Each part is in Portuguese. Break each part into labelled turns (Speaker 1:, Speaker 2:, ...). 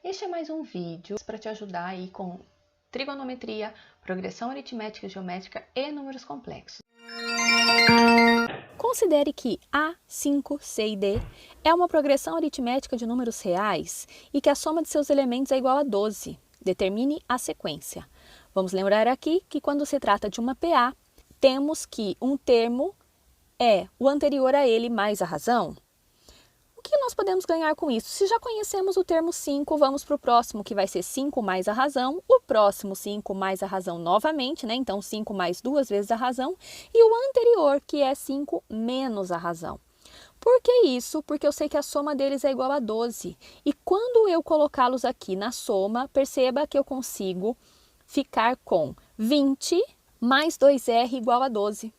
Speaker 1: Este é mais um vídeo para te ajudar aí com trigonometria, progressão aritmética e geométrica e números complexos.
Speaker 2: Considere que A, 5, C e D é uma progressão aritmética de números reais e que a soma de seus elementos é igual a 12. Determine a sequência. Vamos lembrar aqui que quando se trata de uma PA, temos que um termo é o anterior a ele mais a razão. O que nós podemos ganhar com isso? Se já conhecemos o termo 5, vamos para o próximo, que vai ser 5 mais a razão. O próximo, 5 mais a razão novamente, né? Então, 5 mais 2 vezes a razão. E o anterior, que é 5 menos a razão. Por que isso? Porque eu sei que a soma deles é igual a 12. E quando eu colocá-los aqui na soma, perceba que eu consigo ficar com 20 mais 2R igual a 12.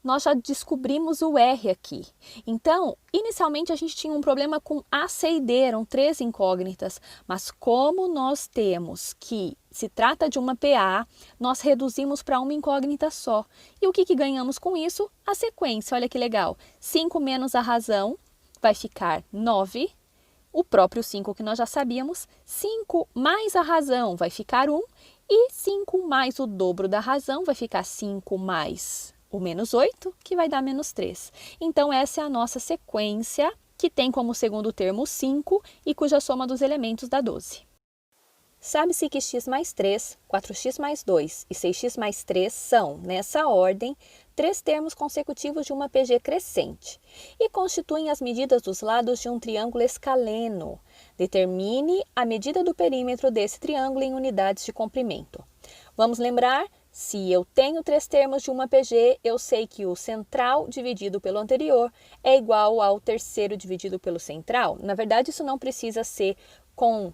Speaker 2: Nós já descobrimos o R aqui. Então, inicialmente a gente tinha um problema com A, C e D, eram 3 incógnitas, mas como nós temos que se trata de uma PA, nós reduzimos para uma incógnita só. E o que ganhamos com isso? A sequência, olha que legal. 5 menos a razão vai ficar 9, o próprio 5 que nós já sabíamos. 5 mais a razão vai ficar 1 e 5 mais o dobro da razão vai ficar 5 mais o menos 8, que vai dar menos 3. Então, essa é a nossa sequência, que tem como segundo termo 5 e cuja soma dos elementos dá 12. Sabe-se que x mais 3, 4x mais 2 e 6x mais 3 são, nessa ordem, 3 termos consecutivos de uma PG crescente e constituem as medidas dos lados de um triângulo escaleno. Determine a medida do perímetro desse triângulo em unidades de comprimento. Vamos lembrar? Se eu tenho 3 termos de uma PG, eu sei que o central dividido pelo anterior é igual ao terceiro dividido pelo central. Na verdade, isso não precisa ser com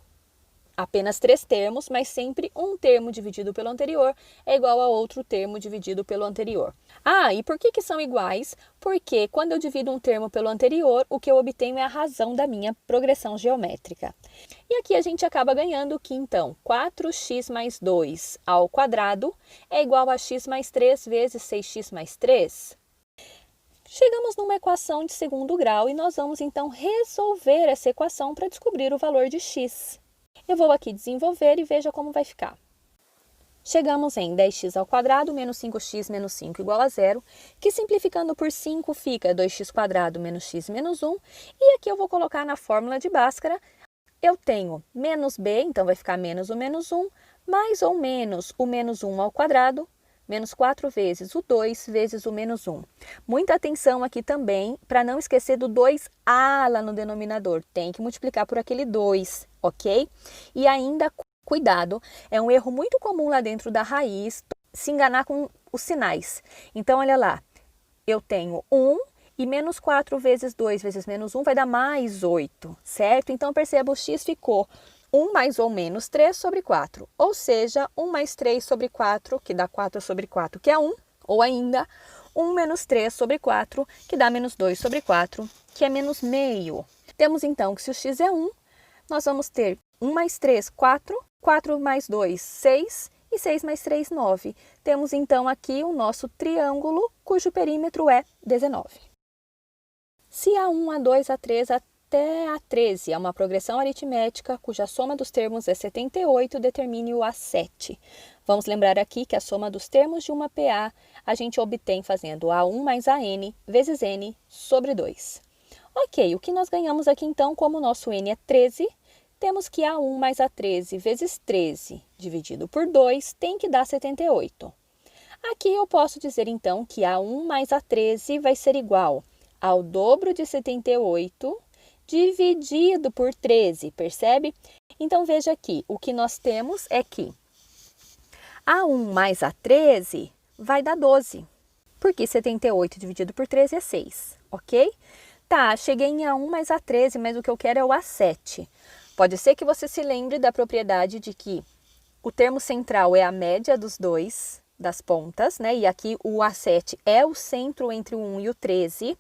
Speaker 2: apenas 3 termos, mas sempre um termo dividido pelo anterior é igual a outro termo dividido pelo anterior. Ah, e por que são iguais? Porque quando eu divido um termo pelo anterior, o que eu obtenho é a razão da minha progressão geométrica. E aqui a gente acaba ganhando que, então, 4x mais 2 ao quadrado é igual a x mais 3 vezes 6x mais 3. Chegamos numa equação de segundo grau e nós vamos, então, resolver essa equação para descobrir o valor de x. Eu vou aqui desenvolver e veja como vai ficar. Chegamos em 10x ao quadrado menos 5x menos 5 igual a 0, que simplificando por 5 fica 2x quadrado menos x menos 1. E aqui eu vou colocar na fórmula de Bhaskara. Eu tenho menos b, então vai ficar menos o menos 1, mais ou menos o menos 1 ao quadrado, menos 4 vezes o 2 vezes o menos 1. Muita atenção aqui também, para não esquecer do 2a lá no denominador. Tem que multiplicar por aquele 2, ok? E ainda, cuidado, é um erro muito comum lá dentro da raiz, se enganar com os sinais. Então, olha lá, eu tenho 1 e menos 4 vezes 2 vezes menos 1 vai dar mais 8, certo? Então, perceba, o x ficou 1 mais ou menos 3 sobre 4, ou seja, 1 mais 3 sobre 4, que dá 4 sobre 4, que é 1, ou ainda 1 menos 3 sobre 4, que dá menos 2 sobre 4, que é menos meio. Temos então que se o x é 1, nós vamos ter 1 mais 3, 4, 4 mais 2, 6 e 6 mais 3, 9. Temos então aqui o nosso triângulo, cujo perímetro é 19. Se A1, A2, A3, até A13 é uma progressão aritmética cuja soma dos termos é 78, determine o A7. Vamos lembrar aqui que a soma dos termos de uma PA a gente obtém fazendo A1 mais AN vezes N sobre 2. Ok, o que nós ganhamos aqui então, como o nosso N é 13, temos que A1 mais A13 vezes 13 dividido por 2 tem que dar 78. Aqui eu posso dizer então que A1 mais A13 vai ser igual ao dobro de 78 dividido por 13, percebe? Então, veja aqui, o que nós temos é que A1 mais A13 vai dar 12, porque 78 dividido por 13 é 6, ok? Tá, cheguei em A1 mais A13, mas o que eu quero é o A7. Pode ser que você se lembre da propriedade de que o termo central é a média dos dois, das pontas, né? E aqui o A7 é o centro entre o 1 e o 13.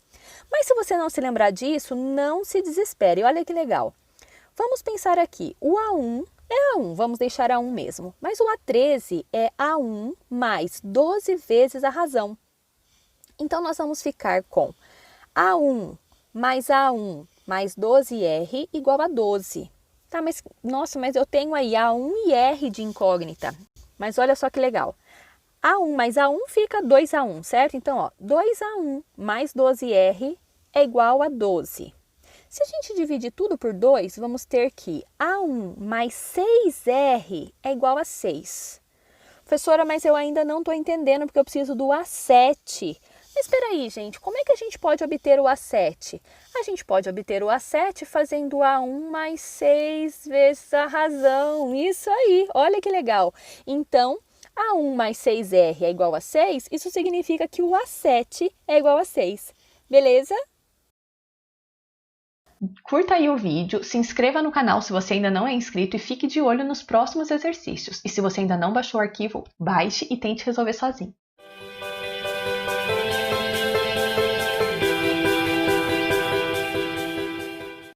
Speaker 2: Mas se você não se lembrar disso, não se desespere. Olha que legal. Vamos pensar aqui. O A1 é A1, vamos deixar A1 mesmo. Mas o A13 é A1 mais 12 vezes a razão. Então, nós vamos ficar com A1 mais 12R igual a 12. Tá, mas nossa, mas eu tenho aí A1 e R de incógnita. Mas olha só que legal. A1 mais A1 fica 2A1, certo? Então, ó, 2A1 mais 12R é igual a 12. Se a gente dividir tudo por 2, vamos ter que A1 mais 6R é igual a 6. Professora, mas eu ainda não estou entendendo porque eu preciso do A7. Mas espera aí, gente, como é que a gente pode obter o A7? A gente pode obter o A7 fazendo A1 mais 6 vezes a razão. Isso aí, olha que legal. Então, A1 mais 6R é igual a 6, isso significa que o A7 é igual a 6. Beleza?
Speaker 1: Curta aí o vídeo, se inscreva no canal se você ainda não é inscrito e fique de olho nos próximos exercícios. E se você ainda não baixou o arquivo, baixe e tente resolver sozinho.